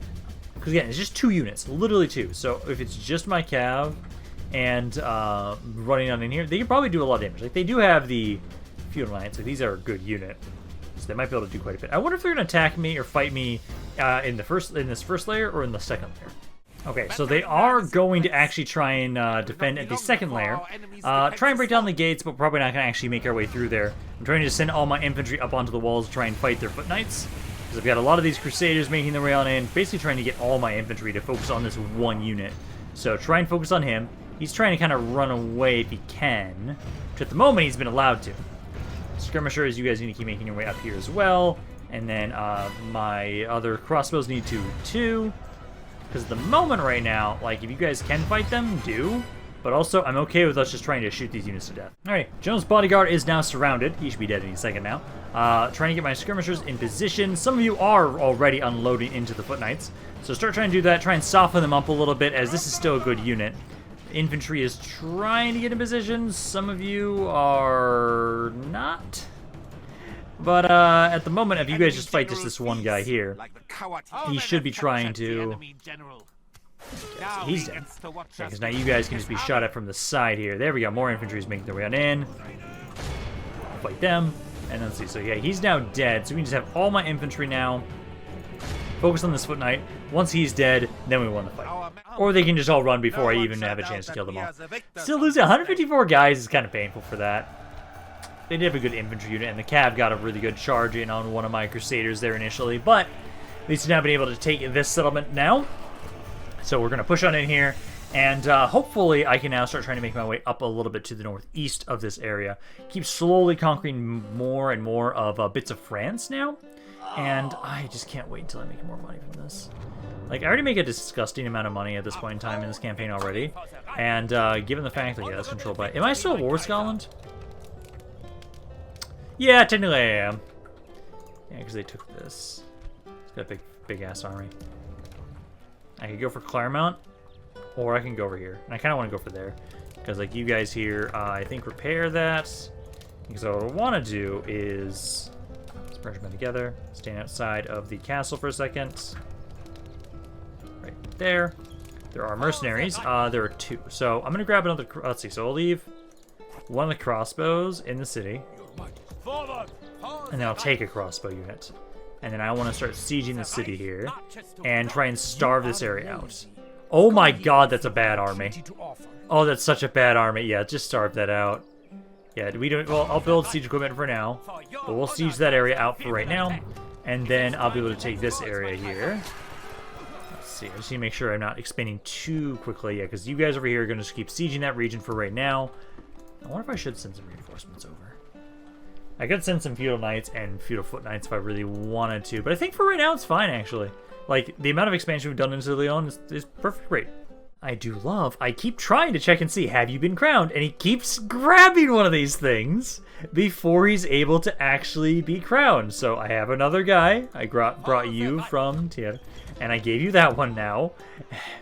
Because again, it's just 2 units, literally 2. So if it's just my cav and running on in here, they can probably do a lot of damage. Like, they do have the feudal knights, so these are a good unit, so they might be able to do quite a bit. I wonder if they're going to attack me or fight me in this first layer or in the second layer. Okay, so they are going to actually try and defend at the second layer. Try and break down the gates, but probably not going to actually make our way through there. I'm trying to send all my infantry up onto the walls to try and fight their foot knights, because I've got a lot of these crusaders making their way on in, basically trying to get all my infantry to focus on this one unit. So try and focus on him. He's trying to kind of run away if he can, which at the moment he's been allowed to. Skirmishers, you guys need to keep making your way up here as well. And then my other crossbows need to too. Because at the moment right now, like, if you guys can fight them, do. But also, I'm okay with us just trying to shoot these units to death. Alright, General's bodyguard is now surrounded. He should be dead any second now. Trying to get my skirmishers in position. Some of you are already unloading into the foot knights. So start trying to do that. Try and soften them up a little bit, as this is still a good unit. Infantry is trying to get in position. Some of you are not. But at the moment, if you guys just fight this one guy here, he should be trying to... Okay, so he's dead. Because now you guys can just be shot at from the side here. There we go. More infantry is making their way on in. Fight them. And let's see. So yeah, he's now dead. So we can just have all my infantry now. Focus on this foot knight. Once he's dead, then we won the fight. Or they can just all run before I even have a chance to kill them all. Still losing 154 guys is kind of painful for that. They did have a good infantry unit, and the Cav got a really good charge in on one of my Crusaders there initially. But at least we've now been able to take this settlement now. So we're going to push on in here, and hopefully I can now start trying to make my way up a little bit to the northeast of this area. Keep slowly conquering more and more of bits of France now, and I just can't wait until I make more money from this. Like, I already make a disgusting amount of money at this point in time in this campaign already, and given the fact that, yeah, it's controlled by... Am I still at war with Scotland? Yeah, technically I am. Yeah, because they took this. It's got a big-ass army. I could go for Claremont, or I can go over here. And I kind of want to go for there. Because, like, you guys here, I think repair that. Because what I want to do is... Let's merge them together. Stand outside of the castle for a second. Right there. There are mercenaries. There are 2. So I'm going to grab another... Let's see. So I'll leave one of the crossbows in the city. And then I'll take a crossbow unit. And then I want to start sieging the city here and try and starve this area out. Oh my god, that's a bad army. Oh, that's such a bad army. Yeah, just starve that out. Yeah, we don't... Well, I'll build siege equipment for now. But we'll siege that area out for right now. And then I'll be able to take this area here. Let's see. I just need to make sure I'm not expanding too quickly. Yeah, because you guys over here are going to just keep sieging that region for right now. I wonder if I should send some reinforcements over. I could send some feudal knights and feudal foot knights if I really wanted to, but I think for right now it's fine, actually. Like, the amount of expansion we've done into Leon is perfect rate. I keep trying to check and see, have you been crowned? And he keeps grabbing one of these things before he's able to actually be crowned. So I have another guy. I brought you from Tier, and I gave you that one now.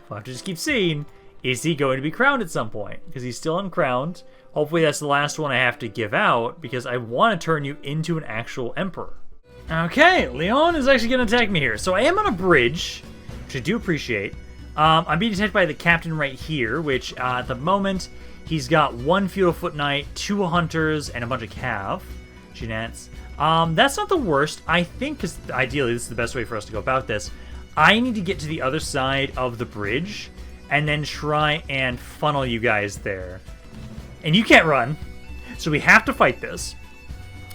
We'll have to just keep seeing, is he going to be crowned at some point? Because he's still uncrowned. Hopefully that's the last one I have to give out, because I want to turn you into an actual emperor. Okay, Leon is actually going to attack me here. So I am on a bridge, which I do appreciate. I'm being attacked by the captain right here, which at the moment, he's got 1 feudal foot knight, 2 hunters, and a bunch of cav. Jeanettes. That's not the worst. I think, because ideally this is the best way for us to go about this, I need to get to the other side of the bridge, and then try and funnel you guys there. And you can't run, so we have to fight this.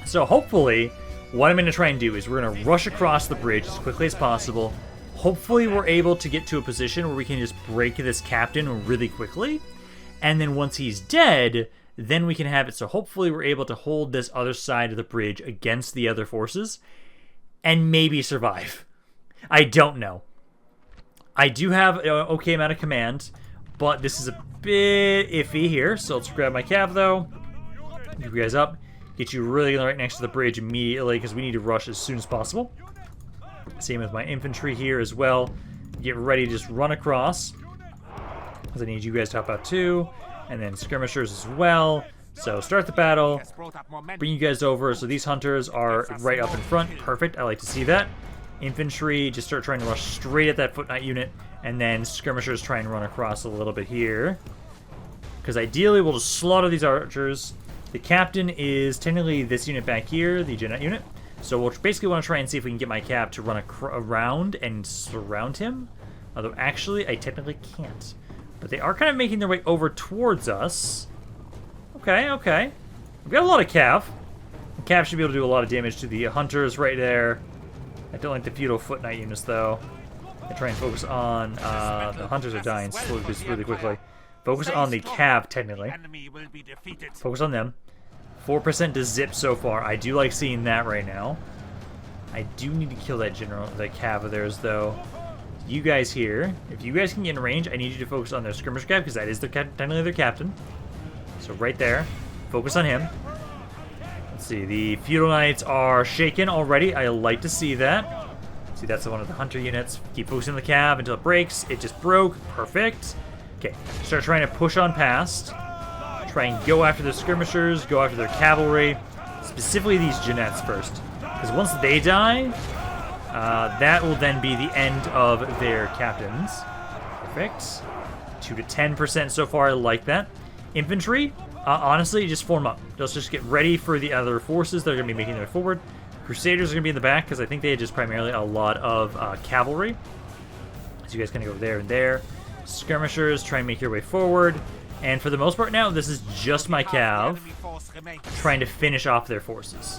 So hopefully, what I'm going to try and do is we're going to rush across the bridge as quickly as possible. Hopefully we're able to get to a position where we can just break this captain really quickly. And then once he's dead, then we can have it. So hopefully we're able to hold this other side of the bridge against the other forces and maybe survive. I don't know. I do have an okay amount of command, but this is a bit iffy here. So let's grab my cav though. Get you guys up. Get you really right next to the bridge immediately because we need to rush as soon as possible. Same with my infantry here as well. Get ready to just run across, because I need you guys to help out too. And then skirmishers as well. So start the battle. Bring you guys over. So these hunters are right up in front. Perfect. I like to see that. Infantry, just start trying to rush straight at that foot knight unit. And then skirmishers try and run across a little bit here. Because ideally we'll just slaughter these archers. The captain is technically this unit back here, the Jeanette unit. So we'll basically want to try and see if we can get my cav to run around and surround him. Although actually I technically can't. But they are kind of making their way over towards us. Okay, okay. We've got a lot of cav. The cav should be able to do a lot of damage to the hunters right there. I don't like the feudal foot knight units though. I try and focus on the hunters are dying slowly, really quickly. Focus on the cav technically. Focus on them. 4% to zip so far. I do like seeing that right now. I do need to kill that general, that cav of theirs though. you guys here. If you guys can get in range, I need you to focus on their skirmish cap, because that is technically their captain. So right there, focus on him. Let's see, the feudal knights are shaken already. I like to see that. See, that's one of the hunter units. Keep focusing on the cab until it breaks. It just broke. Perfect. Okay, start trying to push on past. Try and go after the skirmishers, go after their cavalry. Specifically these Jeannettes first. Because once they die, that will then be the end of their captains. Perfect. 2 to 10% so far, I like that. Infantry, honestly, just form up. Let's just get ready for the other forces that are going to be making their way forward. Crusaders are going to be in the back, because I think they had just primarily a lot of cavalry. So you guys kind of go there and there. Skirmishers, try and make your way forward. And for the most part now, this is just my cav trying to finish off their forces.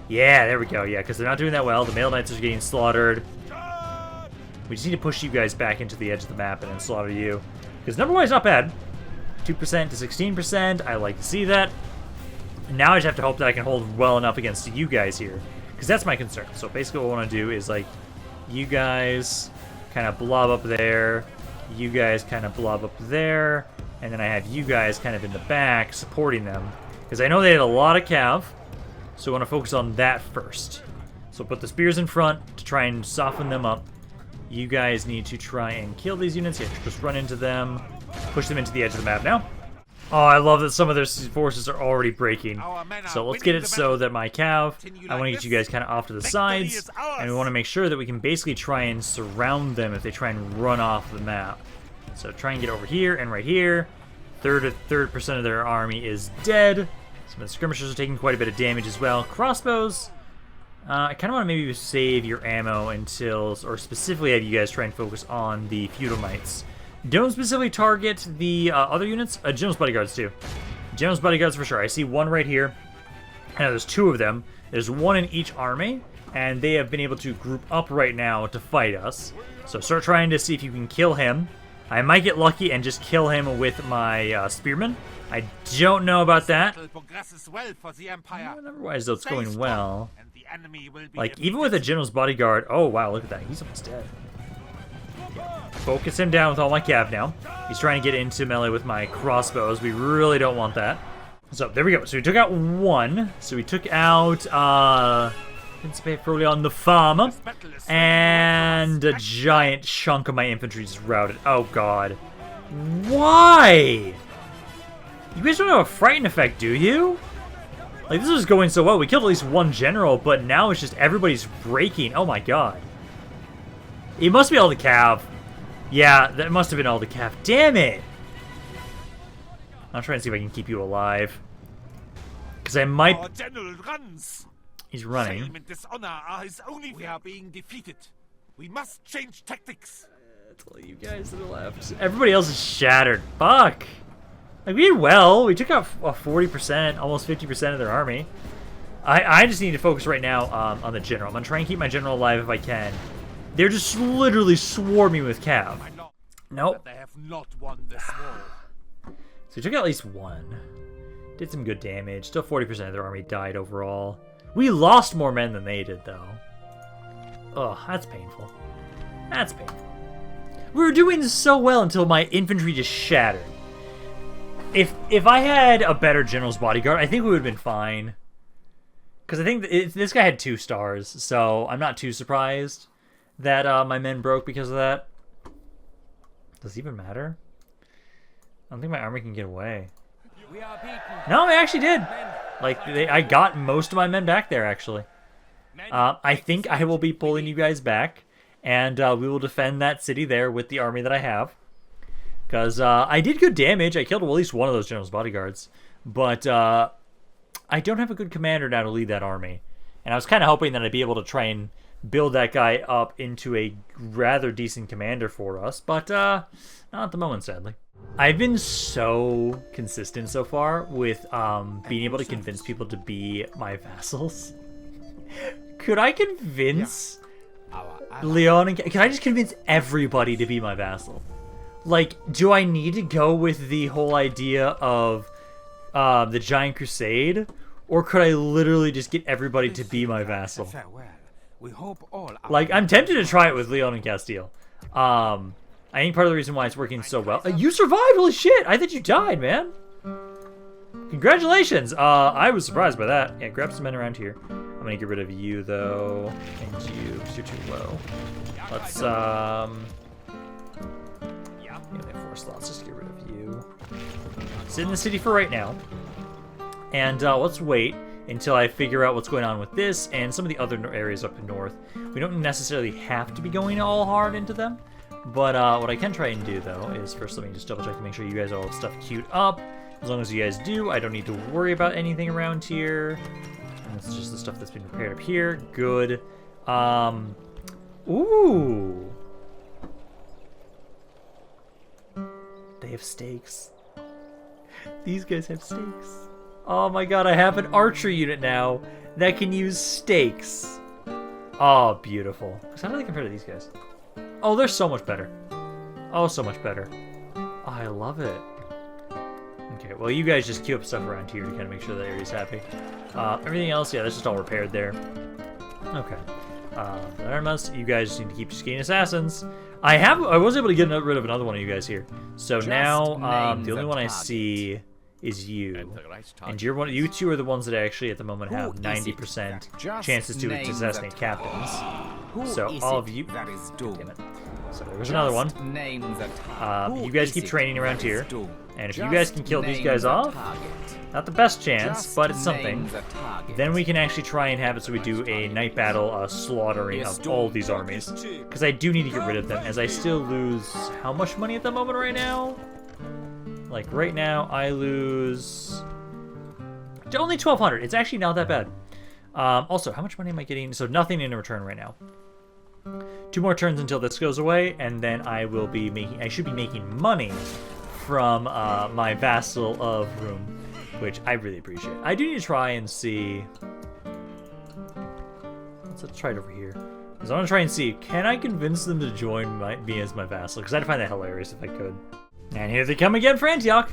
Yeah, there we go. Yeah, because they're not doing that well. The male knights are getting slaughtered. We just need to push you guys back into the edge of the map and then slaughter you. Because number-wise, not bad. 2% to 16%. I like to see that. Now I just have to hope that I can hold well enough against you guys here. Because that's my concern. So basically what I want to do is, like, you guys kind of blob up there. You guys kind of blob up there. And then I have you guys kind of in the back supporting them. Because I know they had a lot of cav. So I want to focus on that first. So put the spears in front to try and soften them up. You guys need to try and kill these units. Yeah, just run into them. Push them into the edge of the map now. Oh, I love that some of their forces are already breaking. So let's get it so that my cav, I want to get you guys kind of off to the sides. And we want to make sure that we can basically try and surround them if they try and run off the map. So try and get over here and right here. 30% of their army is dead. Some of the skirmishers are taking quite a bit of damage as well. Crossbows, I kind of want to maybe save your ammo until, or specifically have you guys try and focus on the feudal knights. Don't specifically target the other units. General's bodyguards too. General's bodyguards for sure. I see one right here. I know there's 2 of them. There's 1 in each army, and they have been able to group up right now to fight us. So start trying to see if you can kill him. I might get lucky and just kill him with my spearmen. I don't know about that. Otherwise, though, it's going well. Like, even with a general's bodyguard... Oh, wow, look at that. He's almost dead. Focus him down with all my cav now. He's trying to get into melee with my crossbows. We really don't want that. So, there we go. So, we took out 1. So, we took out... probably on the farm, and a giant chunk of my infantry just routed. Oh god. Why? You guys don't have a frighten effect, do you? Like, this is going so well. We killed at least 1 general, but now it's just everybody's breaking. Oh my god. It must be all the cav. Yeah, that must have been all the cav. Damn it! I'll try and see if I can keep you alive. Because I might... Our general runs. He's running. Shame and dishonor are his only. We are being defeated. We must change tactics. That's all you guys that are left. Everybody else is shattered. Fuck. Like, we did well. We took out 40%, almost 50% of their army. I just need to focus right now on the general. I'm going to try and keep my general alive if I can. They're just literally swarming with cav. Nope. They have not won this war. So we took out at least 1. Did some good damage. Still 40% of their army died overall. We lost more men than they did, though. Ugh, that's painful. That's painful. We were doing so well until my infantry just shattered. If I had a better general's bodyguard, I think we would have been fine. Because I think this guy had 2 stars, so I'm not too surprised that my men broke because of that. Does it even matter? I don't think my army can get away. No, they actually did. Like, I got most of my men back there, actually. I think I will be pulling you guys back, and we will defend that city there with the army that I have. Because I did good damage. I killed at least 1 of those general's bodyguards. But I don't have a good commander now to lead that army. And I was kind of hoping that I'd be able to try and build that guy up into a rather decent commander for us. But not at the moment, sadly. I've been so consistent so far with being able to convince people to be my vassals. Could I convince Leon and... Can I just convince everybody to be my vassal? Like, do I need to go with the whole idea of the Giant Crusade? Or could I literally just get everybody to be my vassal? We hope all Like, I'm tempted to try it with Leon and Castile. I think part of the reason why it's working so well. You survived! Holy shit! I thought you died, man. Congratulations! I was surprised by that. Yeah, grab some men around here. I'm gonna get rid of you though, and you, because you're too low. Let's yeah, they have 4 slots. Just get rid of you. Sit in the city for right now, and let's wait until I figure out what's going on with this and some of the other areas up north. We don't necessarily have to be going all hard into them, but what I can try and do though is first let me just double check to make sure you guys all have stuff queued up. As long as you guys do, I don't need to worry about anything around here. And it's just the stuff that's been prepared up here. Good. Ooh. They have stakes. These guys have stakes. Oh my god, I have an archer unit now that can use stakes. Oh, beautiful. How do they compare to these guys? Oh, they're so much better. Oh, so much better. Oh, I love it. Okay, well, you guys just queue up stuff around here to kind of make sure that area's happy. Everything else, yeah, that's just all repaired there. Okay. The armas, you guys just need to keep just getting assassins. I was able to get rid of another one of you guys here. So just now, the only one I see is you. And you two are the ones that actually at the moment have 90% chances to assassinate captains. So all of you, damn it. So there was another one. You guys keep training around here. And if you guys can kill these guys off, not the best chance, but it's something, then we can actually try and have it so we do a night battle slaughtering of all these armies. Because I do need to get rid of them, as I still lose how much money at the moment right now? Like right now, I lose only 1,200. It's actually not that bad. Also, how much money am I getting? So nothing in return right now. 2 more turns until this goes away, and then I should be making money from my vassal of Room, which I really appreciate. I do need to try and see. Let's try it over here. Because I want to try and see, can I convince them to join me as my vassal? Because I'd find that hilarious if I could. And here they come again for Antioch.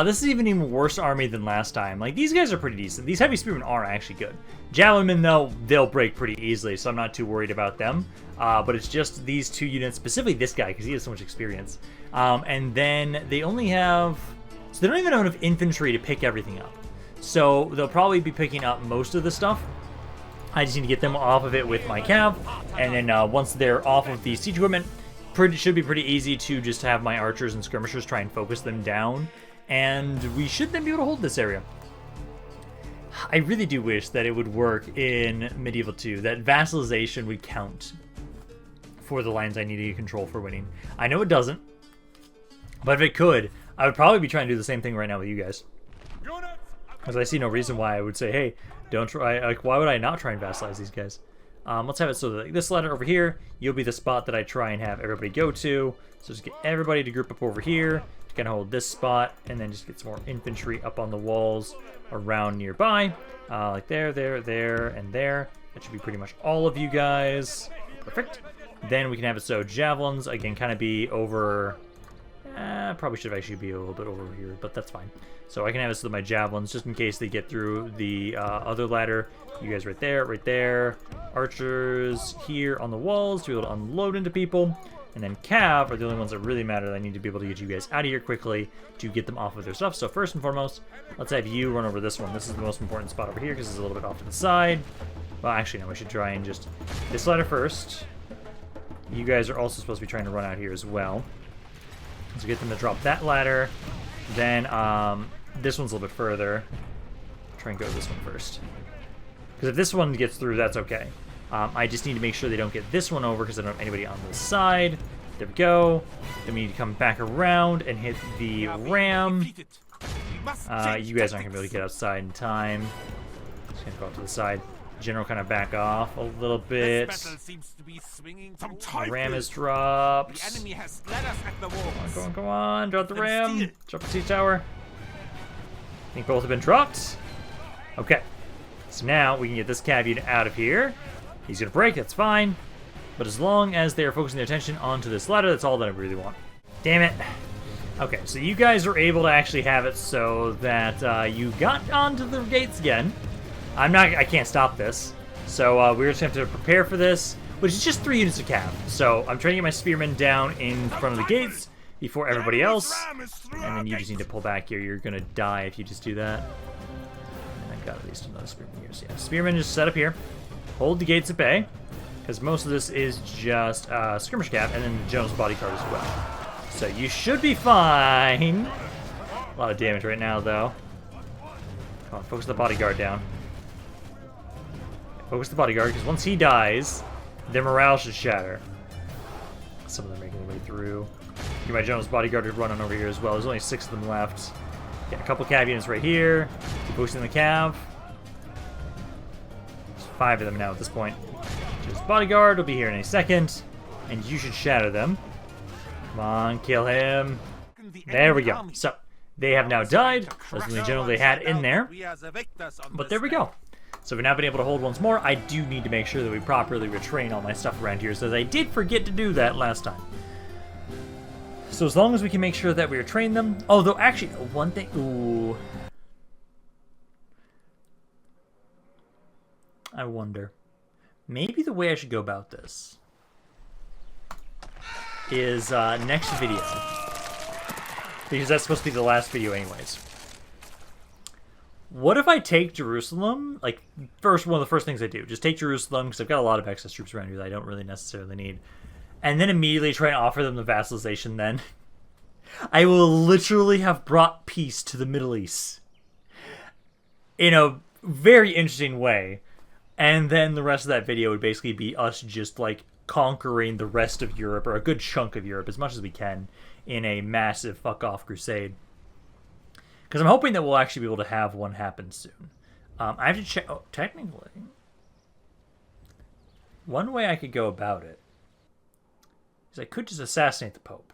This is even worse army than last time. Like, these guys are pretty decent. These heavy spearmen are actually good. Javelinmen, though, they'll break pretty easily, so I'm not too worried about them. But it's just these 2 units, specifically this guy, because he has so much experience. And then they only have... So they don't even have enough infantry to pick everything up. So they'll probably be picking up most of the stuff. I just need to get them off of it with my cav. And then once they're off of the siege equipment, should be pretty easy to just have my archers and skirmishers try and focus them down, and we should then be able to hold this area. I really do wish that it would work in Medieval 2, that vassalization would count for the lines I need to control for winning. I know it doesn't, but if it could, I would probably be trying to do the same thing right now with you guys. Because I see no reason why I would say, hey, don't try, like, why would I not try and vassalize these guys? Let's have it so that this ladder over here, you'll be the spot that I try and have everybody go to. So just get everybody to group up over here to kind of hold this spot, and then just get some more infantry up on the walls around nearby. Like there, there, and there. That should be pretty much all of you guys. Perfect. Then we can have it so javelins, again, kind of be over... probably should actually be a little bit over here, but that's fine. So I can have it so that my javelins, just in case they get through the other ladder. You guys right there. Archers here on the walls to be able to unload into people. And then cav are the only ones that really matter that I need to be able to get you guys out of here quickly to get them off of their stuff. So first and foremost, let's have you run over this one. This is the most important spot over here because it's a little bit off to the side. Well, actually, no, we should try and just... This ladder first. You guys are also supposed to be trying to run out here as well. So get them to drop that ladder. Then this one's a little bit further. Try and go to this one first. Because if this one gets through, that's okay. I just need to make sure they don't get this one over because I don't have anybody on this side. There we go. Then we need to come back around and hit the ram. You guys aren't going to be able to get outside in time. Just going to go off to the side. General kind of back off a little bit. The ram is dropped. The enemy has led us at the walls. Come on, drop the ram. Drop the siege tower. I think both have been dropped. Okay. So now we can get this cav unit out of here. He's going to break, that's fine. But as long as they are focusing their attention onto this ladder, that's all that I really want. Damn it. Okay, so you guys are able to actually have it so that you got onto the gates again. I can't stop this. So we're just going to have to prepare for this. which is just 3 units of cav. So I'm trying to get my spearmen down in front of the gates before everybody else, and then you just need to pull back here. You're gonna die if you just do that. And I've got at least another spearman here. So yeah, spearmen just set up here, hold the gates at bay, because most of this is just skirmish cav, and then Jones bodyguard as well. So you should be fine. A lot of damage right now, though. Come on, focus the bodyguard down. Focus the bodyguard, because once he dies, their morale should shatter. Some of them making their way through. Get my Jones bodyguard to run on over here as well. There's only 6 of them left. Get a couple cav units right here. Keep boosting the cav. There's 5 of them now at this point. Just bodyguard will be here in a second, and you should shatter them. Come on, kill him. There we go. So, they have now died. That's the general they had in there. But there we go. So we've now been able to hold once more. I do need to make sure that we properly retrain all my stuff around here, so I did forget to do that last time. So as long as we can make sure that we retrain them. Oh, though actually, one thing. Ooh. I wonder. Maybe the way I should go about this is next video, because that's supposed to be the last video anyways. What if I take Jerusalem? Like, one of the first things I do, just take Jerusalem, because I've got a lot of excess troops around here that I don't really necessarily need, and then immediately try and offer them the vassalization. Then I will literally have brought peace to the Middle East in a very interesting way, and then the rest of that video would basically be us just like conquering the rest of Europe, or a good chunk of Europe, as much as we can, in a massive fuck-off crusade. Because I'm hoping that we'll actually be able to have one happen soon. I have to check... Oh, technically, one way I could go about it is I could just assassinate the Pope.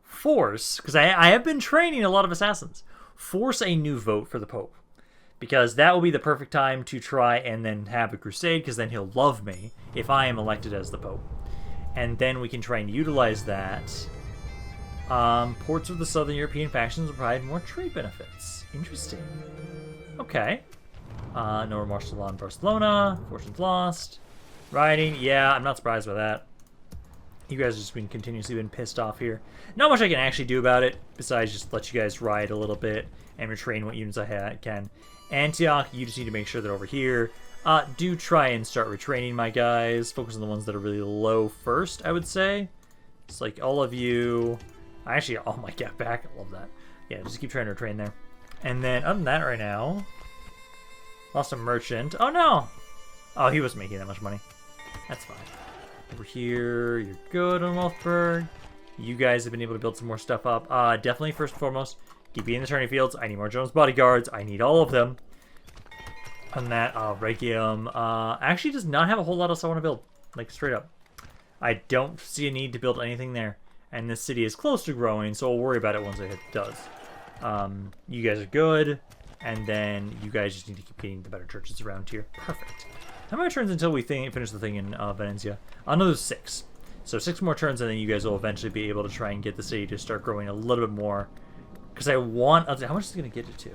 Force, because I have been training a lot of assassins, force a new vote for the Pope. Because that will be the perfect time to try and then have a crusade, because then he'll love me if I am elected as the Pope. And then we can try and utilize that. Ports of the Southern European factions will provide more trade benefits. Interesting. Okay. No remorse to Barcelona. Fortune's lost. Rioting. Yeah, I'm not surprised by that. You guys have just been continuously pissed off here. Not much I can actually do about it, besides just let you guys riot a little bit and retrain what units I can. Antioch, you just need to make sure that over here, do try and start retraining my guys. Focus on the ones that are really low first, I would say. It's like all of you. Actually, all my get back. I love that. Yeah, just keep trying to retrain there. And then, other than that right now, lost a merchant. Oh, no! Oh, he wasn't making that much money. That's fine. Over here, you're good on Wolfsburg. You guys have been able to build some more stuff up. Definitely, first and foremost, keep being in the tourney fields. I need more Jones bodyguards. I need all of them. On that, Regium actually does not have a whole lot else I want to build. Like, straight up. I don't see a need to build anything there. And this city is close to growing, so I'll worry about it once it does. You guys are good. And then you guys just need to keep getting the better churches around here. Perfect. How many turns until we finish the thing in Valencia? Another 6. So 6 more turns, and then you guys will eventually be able to try and get the city to start growing a little bit more. Because I want... How much is it going to get it to?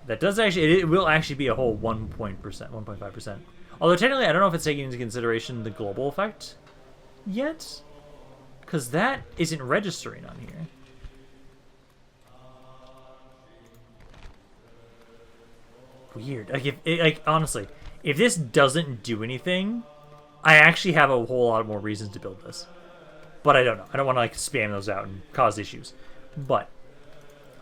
That does actually... It will actually be a whole 1.5%. Although technically, I don't know if it's taking into consideration the global effect yet. Because that isn't registering on here. Weird. Like, honestly, if this doesn't do anything, I actually have a whole lot more reasons to build this. But I don't know. I don't want to, like, spam those out and cause issues. But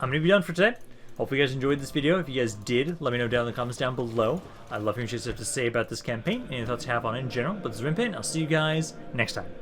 I'm going to be done for today. Hopefully you guys enjoyed this video. If you guys did, let me know down in the comments down below. I'd love hearing what you guys have to say about this campaign and any thoughts you have on it in general. But this is Rampaned. I'll see you guys next time.